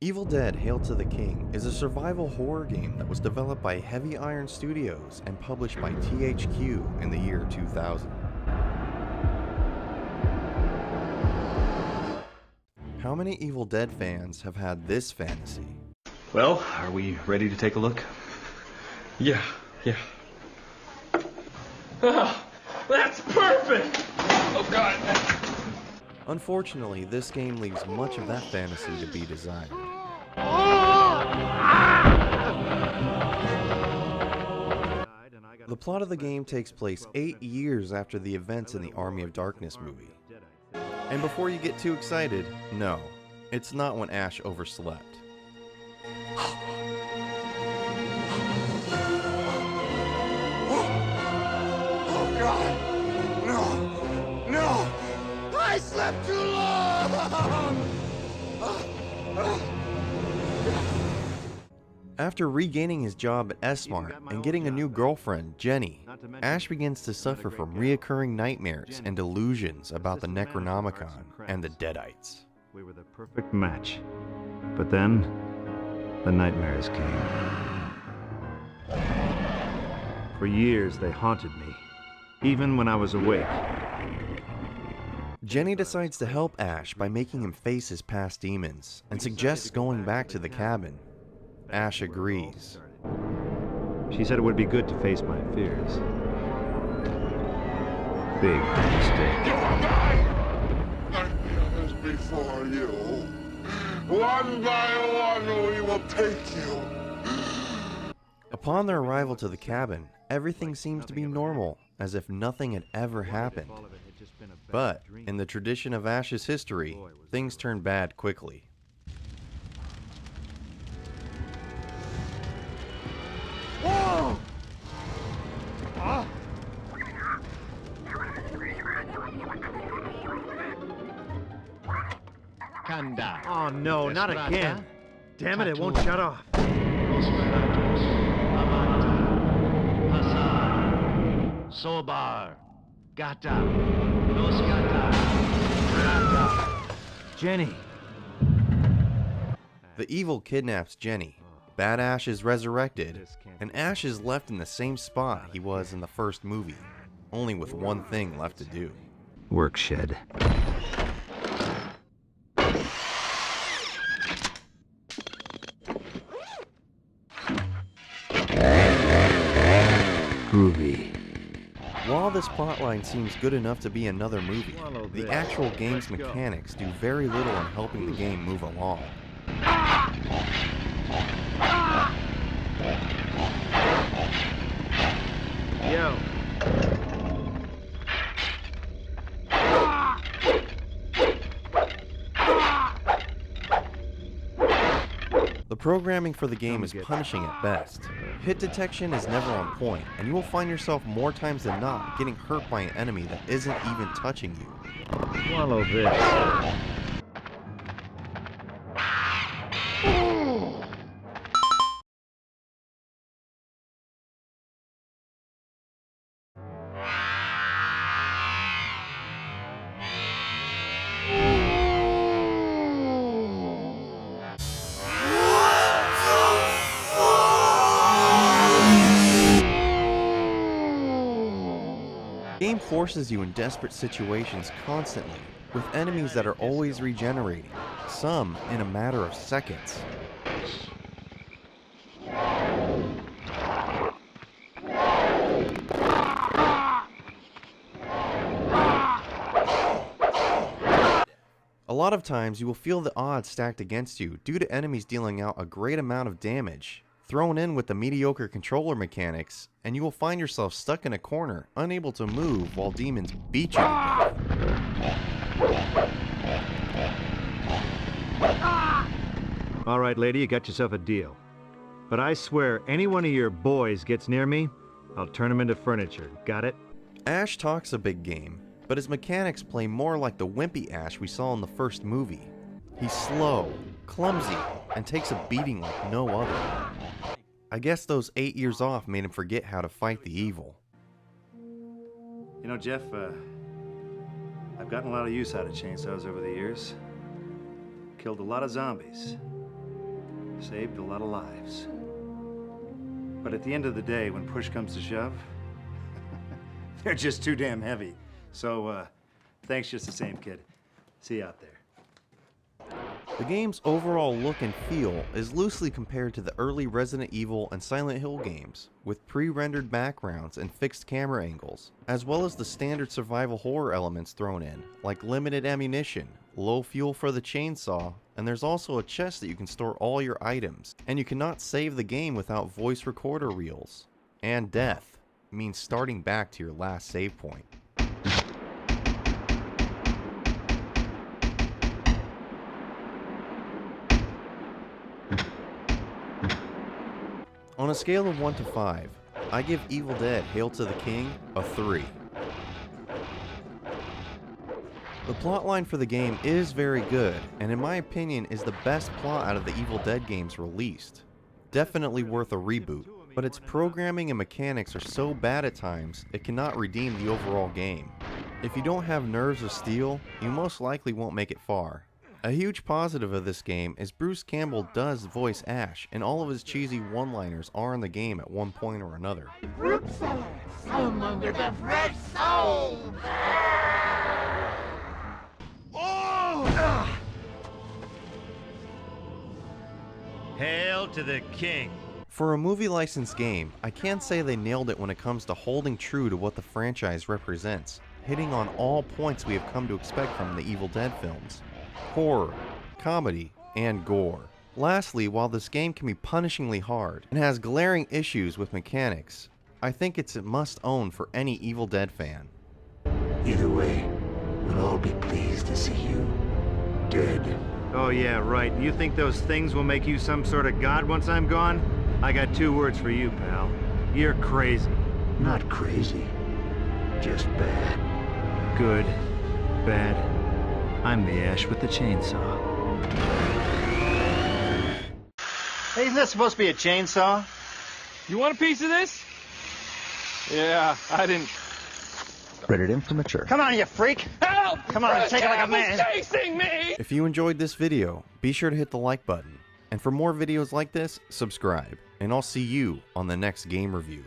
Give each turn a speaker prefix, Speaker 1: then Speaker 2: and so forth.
Speaker 1: Evil Dead: Hail to the King is a survival horror game that was developed by Heavy Iron Studios and published by THQ in the year 2000. How many Evil Dead fans have had this fantasy?
Speaker 2: Well, are we ready to take a look?
Speaker 3: Yeah. Oh, that's perfect! Oh, God.
Speaker 1: Unfortunately, this game leaves much of that fantasy to be desired. The plot of the game takes place 8 years after the events in the Army of Darkness movie. And before you get too excited, no, it's not when Ash overslept.
Speaker 4: Oh God! No! I slept too long!
Speaker 1: After regaining his job at S-Mart and getting a new girlfriend, Jenny, Ash begins to suffer from reoccurring nightmares and delusions about the Necronomicon and the Deadites.
Speaker 5: We were the perfect match. But then, the nightmares came. For years, they haunted me, even when I was awake.
Speaker 1: Jenny decides to help Ash by making him face his past demons and suggests going back to the cabin. Ash agrees.
Speaker 5: She said it would be good to face my fears. Big mistake.
Speaker 4: Nightmares before you. One by one, we will take you.
Speaker 1: Upon their arrival to the cabin, everything seems to be normal, as if nothing had ever happened. But, in the tradition of Ash's history, things turn bad quickly.
Speaker 4: Whoa!
Speaker 6: Kanda.
Speaker 5: Oh no, not again. Damn it, it won't shut off.
Speaker 6: Sobar. Gata. Nos gata. Rata.
Speaker 5: Jenny.
Speaker 1: The evil kidnaps Jenny, Bad Ash is resurrected, and Ash is left in the same spot he was in the first movie, only with one thing left to do.
Speaker 5: Work shed. Groovy.
Speaker 1: While this plotline seems good enough to be another movie, the actual game's mechanics do very little in helping the game move along.
Speaker 5: Yo.
Speaker 1: The programming for the game is punishing at best. Hit detection is never on point, and you will find yourself more times than not getting hurt by an enemy that isn't even touching you.
Speaker 5: Swallow this.
Speaker 1: The game forces you in desperate situations constantly, with enemies that are always regenerating, some in a matter of seconds. A lot of times you will feel the odds stacked against you due to enemies dealing out a great amount of damage, thrown in with the mediocre controller mechanics, and you will find yourself stuck in a corner, unable to move while demons beat you to death.
Speaker 5: All right, lady, you got yourself a deal. But I swear, any one of your boys gets near me, I'll turn them into furniture. Got it?
Speaker 1: Ash talks a big game, but his mechanics play more like the wimpy Ash we saw in the first movie. He's slow, clumsy, and takes a beating like no other. I guess those 8 years off made him forget how to fight the evil.
Speaker 5: You know, Jeff, I've gotten a lot of use out of chainsaws over the years. Killed a lot of zombies. Saved a lot of lives. But at the end of the day, when push comes to shove, they're just too damn heavy. So, thanks just the same, kid. See you out there.
Speaker 1: The game's overall look and feel is loosely compared to the early Resident Evil and Silent Hill games, with pre-rendered backgrounds and fixed camera angles, as well as the standard survival horror elements thrown in, like limited ammunition, low fuel for the chainsaw, and there's also a chest that you can store all your items, and you cannot save the game without voice recorder reels. And death means starting back to your last save point. On a scale of 1 to 5, I give Evil Dead Hail to the King a 3. The plotline for the game is very good, and in my opinion is the best plot out of the Evil Dead games released. Definitely worth a reboot, but its programming and mechanics are so bad at times, it cannot redeem the overall game. If you don't have nerves of steel, you most likely won't make it far. A huge positive of this game is Bruce Campbell does voice Ash, and all of his cheesy one-liners are in the game at one point or another.
Speaker 7: Fruit salad, someone with a fresh soul.
Speaker 5: Hail to the king.
Speaker 1: For a movie licensed game, I can't say they nailed it when it comes to holding true to what the franchise represents, hitting on all points we have come to expect from the Evil Dead films. Horror, comedy, and gore. Lastly, while this game can be punishingly hard and has glaring issues with mechanics, I think it's a must-own for any Evil Dead fan.
Speaker 4: Either way, we'll all be pleased to see you dead.
Speaker 5: Oh yeah, right. You think those things will make you some sort of god once I'm gone? I got 2 words for you, pal. You're crazy.
Speaker 4: Not crazy, just bad.
Speaker 5: Good. Bad. I'm the Ash with the chainsaw. Hey, isn't that supposed to be a chainsaw?
Speaker 3: You want a piece of this? Yeah, I didn't.
Speaker 8: Rated M for mature.
Speaker 5: Come on, you freak!
Speaker 3: Help!
Speaker 5: Come on, take it like a man.
Speaker 3: Chasing me!
Speaker 1: If you enjoyed this video, be sure to hit the like button. And for more videos like this, subscribe. And I'll see you on the next game review.